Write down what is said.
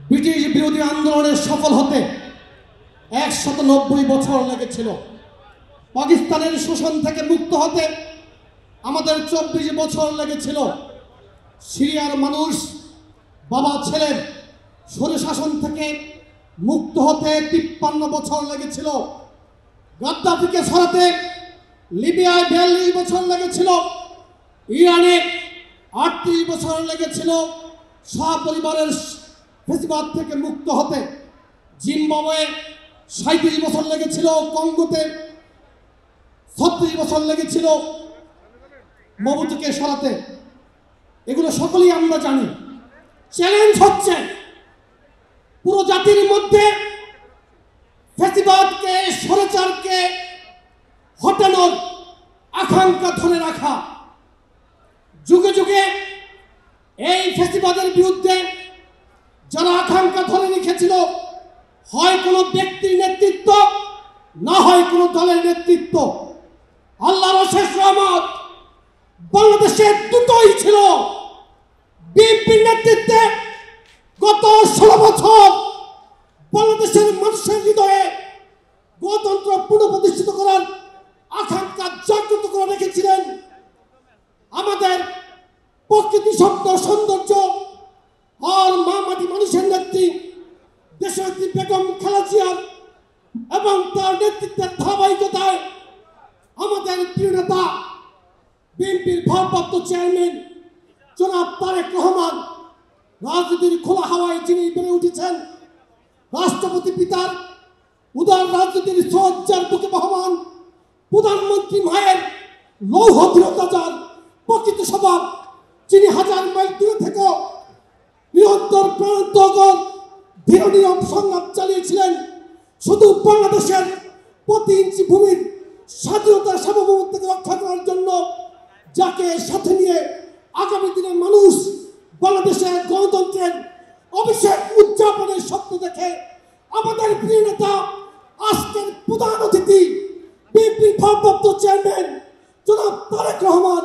British বিরোধী আন্দোলনের সফল হতে 190 বছর লেগেছিল। পাকিস্তানের শোষণ থেকে মুক্ত হতে আমাদের 24 বছর লেগেছিল। সিরিয়ার মানুষ বাবা ছেলের স্বৈরশাসন থেকে মুক্ত হতে 53 বছর লেগেছিল। গাদ্দাফিকে সরাতে লিবিয়ায় 42 বছর লেগেছিল। ইরানে 38 বছর লেগেছিল সপরিবারের ফেসিবাদ থেকে মুক্ত হতে। জিম্বাবুয়ে 37 বছর লেগেছিল। কঙ্গোতে 36 বছর লেগেছিল মবুতুকে সরাতে। এগুলো সকলেই আমরা জানি। চ্যালেঞ্জ হচ্ছে পুরো জাতির মধ্যে ফেসিবাদকে, স্বৈরাচারকে হটানোর আকাঙ্ক্ষা ধরে রাখা। যুগে যুগে এই ফেসিবাদের বিরুদ্ধে যারা আকাঙ্ক্ষা ধরে রেখেছিল, হয় কোনো ব্যক্তির নেতৃত্ব, না হয় কোনো দলের নেতৃত্ব। আল্লাহর অশেষ রহমত, বাংলাদেশে দুটোই ছিল। বিএনপির নেতৃত্বে গত 16 বছর বাংলাদেশের মানুষের হৃদয়ে গণতন্ত্র পুনঃপ্রতিষ্ঠিত করার আকাঙ্ক্ষা জাগ্রত করে রেখেছিলেন। আমাদের প্রকৃতি শব্দ সৌন্দর্য আর মা মাটি মানুষের নেত্রী দেশনেত্রী বেগম খালেদা জিয়া এবং তার নেতৃত্বের ধারাবাহিকতায় আমাদের প্রিয় নেতা বিএনপির ভারপ্রাপ্ত চেয়ারম্যান জনাব তারেক রহমান রাজনীতির খোলা হাওয়ায় যিনি বেড়ে উঠেছেন, রাষ্ট্রপতি পিতার উদার রাজনীতির স্রোতজার বুকে বহমান, প্রধানমন্ত্রী মায়ের লৌহ দৃঢ়তা যার প্রকৃত স্বভাব, যিনি হাজার মাইল দূরে থেকে নিরন্তর প্রাণান্তকর দৃঢ় নীরব সংগ্রাম চালিয়েছিলেন শুধু বাংলাদেশের প্রতি ইঞ্চি ভূমির স্বাধীনতার সার্বভৌমত্বকে রক্ষা করার জন্য, যাকে সাথে নিয়ে আগামী দিনে মানুষ বাংলাদেশের গণতন্ত্রের অভিষেক উদযাপনের স্বপ্ন দেখে আমাদের প্রিয় নেতা আজকের প্রধান অতিথি বিএনপির ভারপ্রাপ্ত চেয়ারম্যান জনাব তারেক রহমান